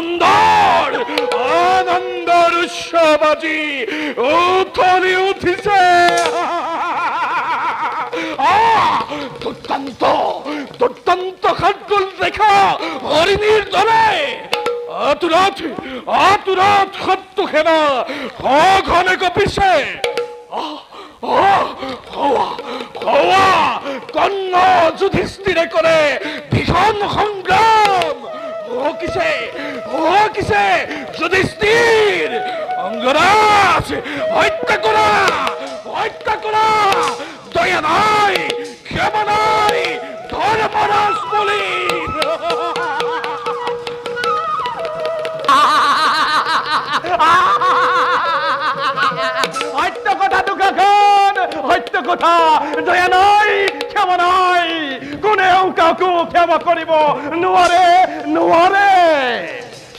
আনন্দৰ আনন্দৰ উৎসবাজি উঠলি উঠিছে দুৰ্দান্ত দুৰ্দান্ত খাদ্যল দেখা হৰিণীৰ দলে আতুৰাত আতুৰাত শত্ৰু সেনা সঘনে কঁপিছে কৰ্ণ যুধিষ্ঠিৰে কৰে ভীষণ সংগ্ৰাম কিছে যুধিষ্ঠিৰ অংগৰাজ হত্যা কৰা দয়া নাই ক্ষমা নাই ধৰ্মৰাজ বলি সত্য কথা দুখাখন সত্য কথা দয়া নাই ক্ষমা নাই কোনেও কাকো ক্ষমা কৰিব নোৱাৰে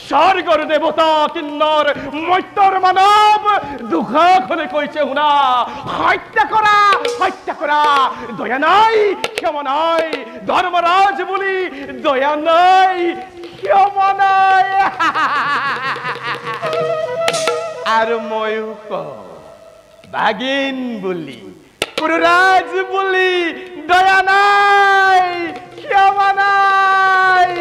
স্বৰ্গৰ দেৱতা কিন্নৰ মৰ্ত্যৰ মানৱ দুখাখনে কৈছে শুনা হত্যা কৰা দয়া নাই ক্ষমা নাই ধৰ্মৰাজ বুলি দয়া নাই ক্ষমা নাই আৰু ময়ো কওঁ বাগিন বুলি পুৰুৰাজ বুলি দয়া নাই ক্ষমা নাই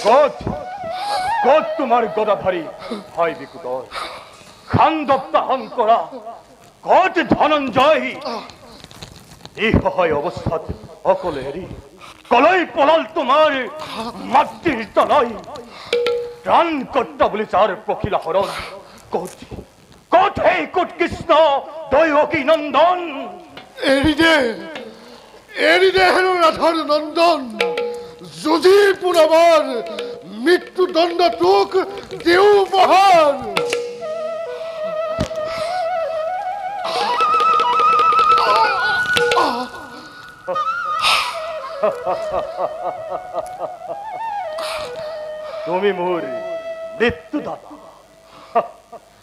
কত তোমাৰ গদাধাৰী হয় বিকুটৰ খাণ্ডৱ দাহন কৰা কত ধনঞ্জয় এই সহায় অৱস্থাত অকলে এৰি কলৈ পলাল তোমাৰ মাতৃৰ তলৈ প্ৰাণ কৰ্তা বুলি যাৰ প্ৰখিলা হৰণ কত হে কত কৃষ্ণ দৈৱকী নন্দন এৰি দে হেনো ৰাধৰ নন্দন যদি পুনৰবাৰ মৃত্যুদণ্ড তোক দেও বহাৰ তুমি মোৰ মৃত্যুদাতা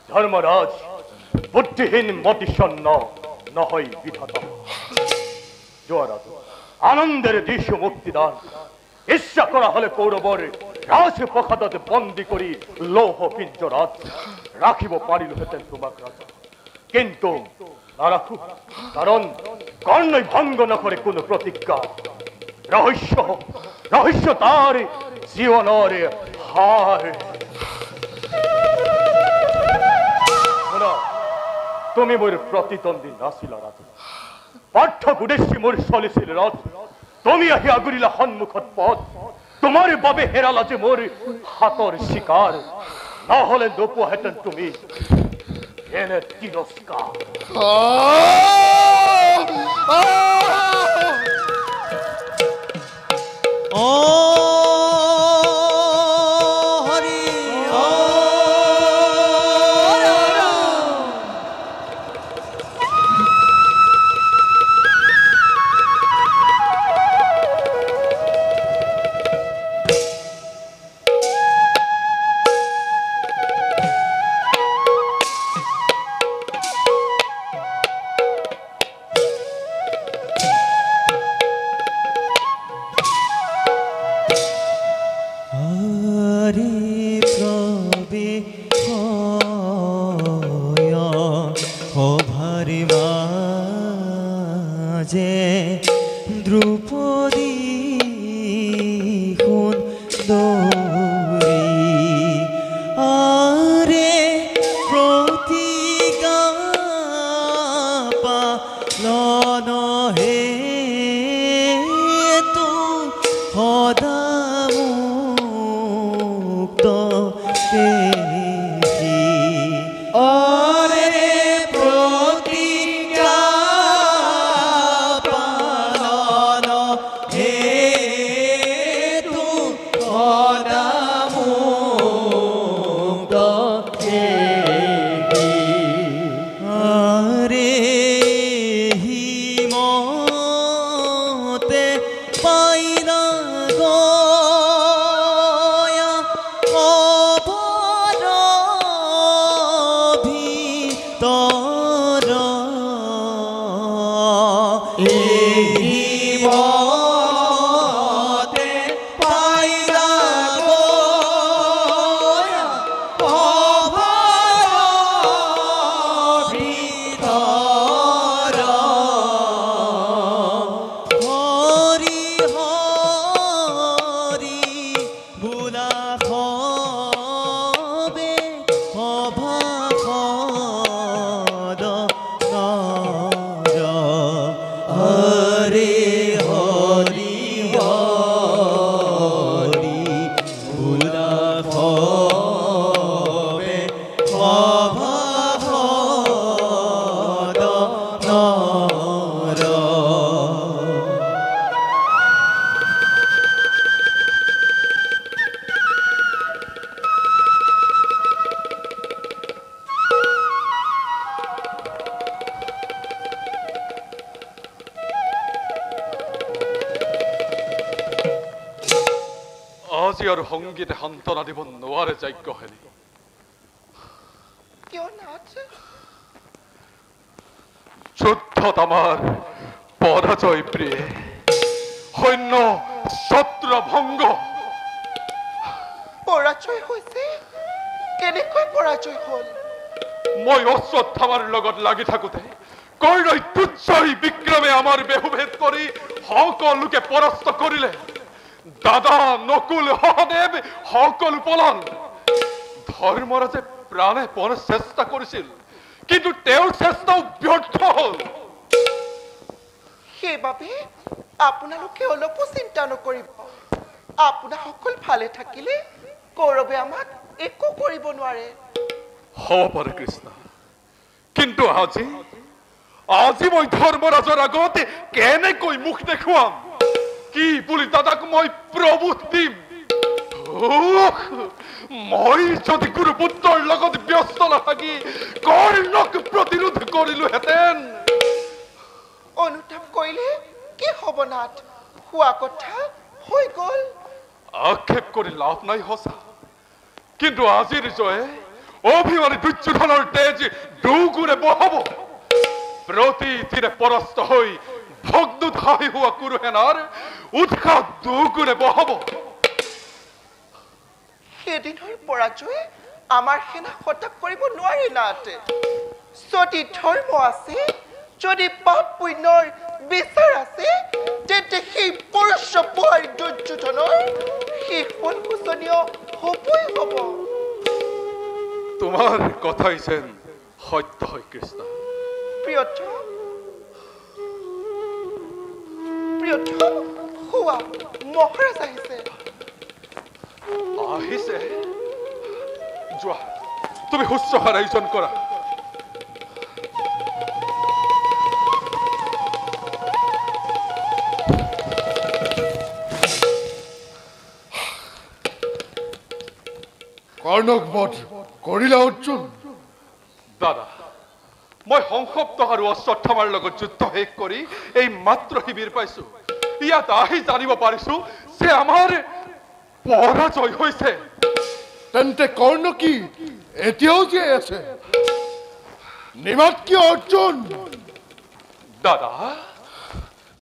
ধৰ্মৰাজ বুদ্ধিহীন মতিশন্ন নহয় বিধাতা জোয়ারাজ আনন্দের দৃশ্য মুক্তিদান ইচ্ছা করা হলে কৌরবর রাজপ্রসাদে বন্দী করি লৌহ পিঞ্জরাত রাখিব পারিল হেতেন তোমাক রাজা কিন্তু না রাখু কারণ কর্ণই ভঙ্গ না করে কোন প্রতিজ্ঞা রহস্য তার জীবনের হার তুমি মোর প্রতিদ্বন্দ্বী নাছিলা রাজা পাঠ্য গুডেশী মোর চলিছিল রথ তুমি আহি আগুৰিলা সন্মুখত পথ তোমাৰ বাবে হেৰালা যে মোৰ হাতৰ শিকাৰ নহলে নোপোৱাহেঁতেন তুমি এনে তিৰস্কাৰ আৰু সংগীতে সান্তনা দিব নোৱাৰে যজ্ঞহেৰি। কিয় নাট? যুদ্ধত আমাৰ পৰাজয় প্ৰিয়ে, সৈন্য ছত্ৰভংগ। পৰাজয় হৈছে? কেনেকৈ পৰাজয় হ'ল? মই অশ্বত্থামাৰ লগত লাগি থাকোতে কৰ্ণই তুচ্ছই বিক্ৰমে আমাৰ বেহুভেদ কৰি সকলোকে পৰাস্ত কৰিলে। দাদা নকুল সহদেৱ সকলো পলাল। ধৰ্মৰাজে প্ৰাণে পণে চেষ্টা কৰিছিল, কিন্তু তেওঁৰ চেষ্টাও ব্যৰ্থ হ'ল। সেইবাবে আপোনালোকে অলপো চিন্তা নকৰিব। আপোনাসকল ভালে থাকিলে কৌৰৱে আমাক একো কৰিব নোৱাৰে। হ'ব পাৰে কৃষ্ণ, কিন্তু আজি মই ধৰ্মৰাজৰ আগত কেনেকৈ মুখ দেখুৱাম? কি বুলি দাদাক মই প্ৰভূত দিম? মই যদি গুৰুপুত্ৰৰ লগত ব্যস্ত নাথাকি কৰ্ণক প্ৰতিৰোধ কৰিলোহেঁতেন। অনুতাপ কৰিলে কি হ'ব নাট? হোৱা কথা হৈ গ'ল। আক্ষেপ কৰি লাভ নাই সঁচা, কিন্তু আজিৰ জয়ে অভিমানী দুৰ্যোধনৰ তেজ দুগুণে বহাব। প্ৰতিথিৰে পৰাস্ত হৈ ভগ্নোধাই হোৱা কুৰুসেনাৰ উৎসাহ দুগুণে বহাব। সেইদিনৰ পৰাজয়ে আমাৰ সেনা হতাশ কৰিব নোৱাৰে নাট। যদি ধৰ্ম আছে, যদি পাপ পুণ্যৰ বিচাৰ আছে, তেন্তে সেই পৰশ্বপহাৰী দুৰ্যোধনৰ শেষ ফল শোচনীয় হ'বই হ'ব। তোমাৰ কথাই যেন সত্য হয় কৃষ্ণ। প্ৰিয়তম, প্ৰিয়তম, হোৱা মহাৰাজ আহিছে। আহিছে? যোৱা, তুমি শুশ্ৰূষাৰ আয়োজন কৰা। কৰ্ণক বধ কৰিলা অৰ্জুন? দাদা, মই সংসপ্তক আৰু অশ্বত্থামাৰ লগত যুদ্ধ শেষ কৰি এই মাত্ৰ শিবিৰ পাইছো। ইয়াত আহি জানিব পাৰিছো যে আমাৰ পৰাজয় হৈছে। তেন্তে কৰ্ণ কি এতিয়াও জীয়াই আছে? নিমাত কিয় অৰ্জুন? দাদা,